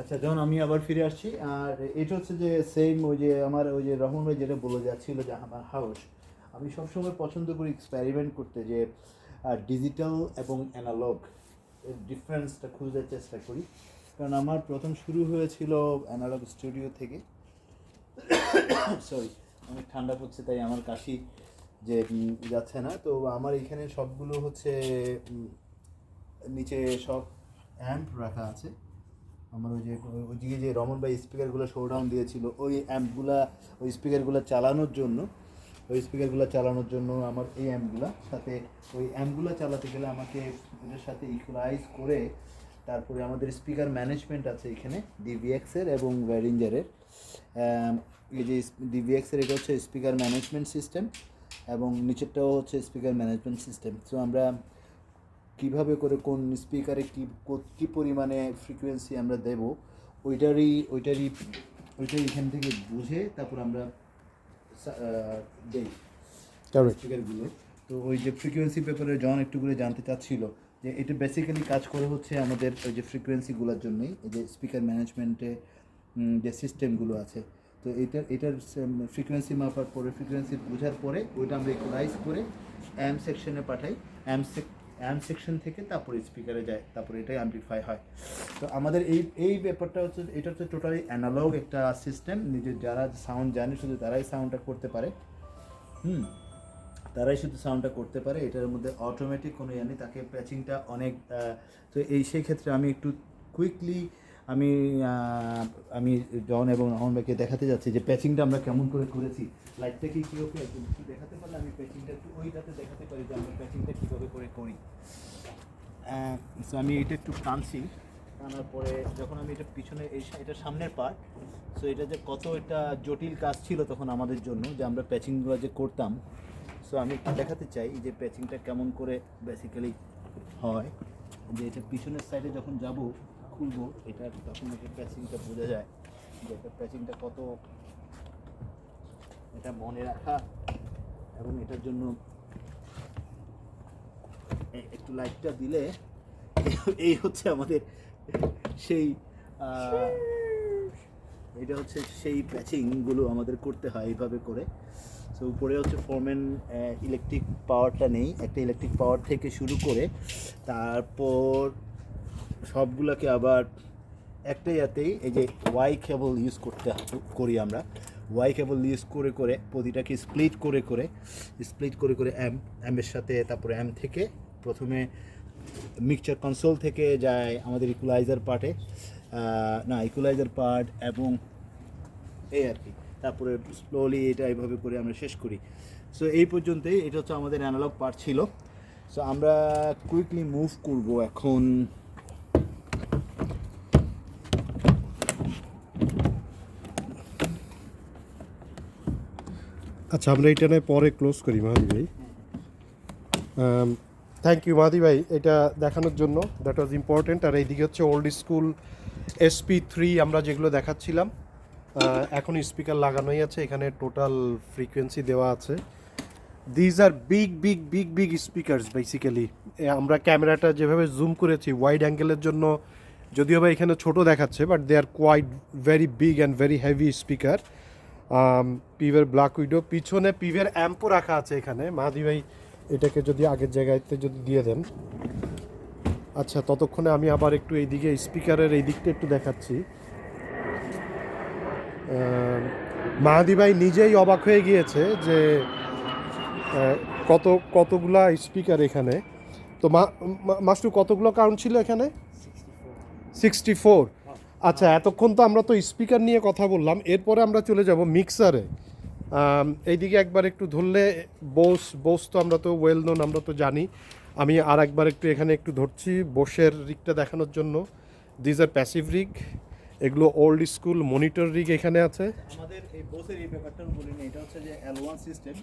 আচ্ছা, যখন আমি আবার ফিরে আসছি, আর এটা হচ্ছে যে সেম ওই যে আমার ওই যে রহমান ভাই যেটা বলে যাচ্ছিল যে আমার হাউস, আমি সবসময় পছন্দ করি এক্সপেরিমেন্ট করতে, যে ডিজিটাল এবং অ্যানালগ এর ডিফারেন্সটা খুঁজতে চেষ্টা করি। কারণ আমার প্রথম শুরু হয়েছিল অ্যানালগ স্টুডিও থেকে। সরি, অনেক ঠান্ডা পড়ছে তাই আমার কাশি যে যাচ্ছে না। তো আমার এখানে সবগুলো হচ্ছে নিচে সব অ্যাম্প রাখা আছে। আমার ওই যে ওইদিকে যে রমন ভাই স্পিকারগুলো শোডাউন দিয়েছিল, ওই অ্যাম্পগুলা ওই স্পিকারগুলো চালানোর জন্য আমার এই অ্যাম্পগুলা সাথে, ওই অ্যাম্পগুলো চালাতে গেলে আমাকে এটার সাথে ইকুয়ালাইজ করে তারপরে আমাদের স্পিকার ম্যানেজমেন্ট আছে এখানে ডিভিএক্সের এবং বেহরিঞ্জারের। এই যে ডিভিএক্সের এটা হচ্ছে স্পিকার ম্যানেজমেন্ট সিস্টেম এবং নিচেরটাও হচ্ছে স্পিকার ম্যানেজমেন্ট সিস্টেম। সো আমরা কীভাবে করে কোন স্পিকারে কী পরিমাণে ফ্রিকোয়েন্সি আমরা দেব ওইটারই এখান থেকে বুঝে তারপর আমরা দেই স্পিকারগুলো। তো ওই যে ফ্রিকোয়েন্সি ব্যাপারে জন একটু করে জানতে চাচ্ছিল যে এটা বেসিক্যালি কাজ করে হচ্ছে আমাদের ওই যে ফ্রিকোয়েন্সিগুলোর জন্যই, এই যে স্পিকার ম্যানেজমেন্টে যে সিস্টেমগুলো আছে। তো এটার ফ্রিকোয়েন্সি মাপার পরে, ফ্রিকোয়েন্সি বোঝার পরে ওইটা আমরা ইকুয়ালাইজ করে অ্যাম্প সেকশনে পাঠাই। অ্যাম্প সেকশন থেকে তারপরে স্পিকারে যায়, তারপরে এটাই অ্যাম্পলিফাই হয়। তো আমাদের এই ব্যাপারটা হচ্ছে, এটা হচ্ছে টোটালি অ্যানালগ একটা সিস্টেম। নিজের যারা সাউন্ড জানে শুধু তারাই সাউন্ডটা করতে পারে। তারাই শুধু সাউন্ডটা করতে পারে। এটার মধ্যে অটোমেটিক কোনো ইয়ে নেই, তাকে প্যাচিংটা অনেক। তো সেই ক্ষেত্রে আমি একটু কুইকলি আমি জন এবং রহমান ভাইকে দেখাতে যাচ্ছি যে প্যাচিংটা আমরা কেমন করে করেছি। লাইটটা কি কীভাবে একটু দেখাতে পারলে আমি প্যাচিংটা একটু ওইটাতে দেখাতে পারি যে আমরা প্যাচিংটা কীভাবে করে করি। সো আমি এটা একটু টানছি, টানার পরে যখন আমি এটা পিছনে এটা সামনের পার্ট, সো এটা যে কত একটা জটিল কাজ ছিল তখন আমাদের জন্য যে আমরা প্যাচিংগুলো যে করতাম। সো আমি একটু দেখাতে চাই যে প্যাচিংটা কেমন করে বেসিক্যালি হয়। যে এটা পিছনের সাইডে যখন যাব খুলবো এটা, তখন এটা প্যাচিংটা বোঝা যায় যে এটা প্যাচিংটা কত, এটা মনে রাখা। এবং এটার জন্য একটু লাইটটা দিলে এই হচ্ছে আমাদের সেই এটা হচ্ছে সেই প্যাচিংগুলো আমাদের করতে হয় এইভাবে করে। সো উপরে হচ্ছে ফোরম্যান ইলেকট্রিক পাওয়ারটা নেই, একটা ইলেকট্রিক পাওয়ার থেকে শুরু করে তারপর সবগুলোকে আবার একটাতেই এই যে ওয়াই কেবল ইউজ করি আমরা। ওয়াই কেবল ইউজ করে করে প্রতিটাকে স্প্লিট করে অ্যাম্পের সাথে, তারপরে অ্যাম্প থেকে প্রথমে মিক্সচার কনসোল থেকে যায় আমাদের ইকুয়ালাইজার পার্ট এবং এই আর কি, তারপরে স্লোলি এটা এইভাবে করে আমরা শেষ করি। সো এই পর্যন্তই, এটা হচ্ছে আমাদের অ্যানালগ পার্ট ছিল। সো আমরা কুইকলি মুভ করব এখন। আচ্ছা, আমরা এটা নয় পরে ক্লোজ করি মাহাদি ভাই। থ্যাংক ইউ মাহাদি ভাই এটা দেখানোর জন্য, দ্যাট ওয়াজ ইম্পর্টেন্ট। আর এইদিকে হচ্ছে ওল্ড স্কুল SP3 আমরা যেগুলো দেখাচ্ছিলাম, এখন স্পিকার লাগানোই আছে, এখানে টোটাল ফ্রিকোয়েন্সি দেওয়া আছে। These are big speakers basically. আমরা ক্যামেরাটা যেভাবে জুম করেছি ওয়াইড অ্যাঙ্গেলের জন্য, যদিও বা এখানে ছোট দেখাচ্ছে, but they are quite very big and very heavy speaker. পিভের ব্ল্যাক উইডো, পিছনে পিভের অ্যাম্পও রাখা আছে এখানে। মাহাদি ভাই এটাকে যদি আগের জায়গাতে যদি দিয়ে দেন। আচ্ছা, ততক্ষণে আমি আবার একটু এইদিকে স্পিকারের এই দিকটা একটু দেখাচ্ছি। মাহাদি ভাই নিজেই অবাক হয়ে গিয়েছে যে কতগুলা স্পিকার এখানে। তো মাস্টু কতগুলো কাউন্ট ছিল এখানে? 64। আচ্ছা, এতক্ষণ তো আমরা তো স্পিকার নিয়ে কথা বললাম, এরপরে আমরা চলে যাব মিক্সারে। এইদিকে একবার একটু ধরলে বোস তো আমরা তো ওয়েল নোন, আমরা তো জানি। আমি আর একবার একটু এখানে একটু ধরছি বোসের রিগটা দেখানোর জন্য। দিজ আর প্যাসিভ রিগ, এগুলো ওল্ড স্কুল মনিটর রিগ এখানে আছে। আমাদের এই বোসের এই ব্যাপারটা বলিনি, এটা হচ্ছে যে L1 সিস্টেম।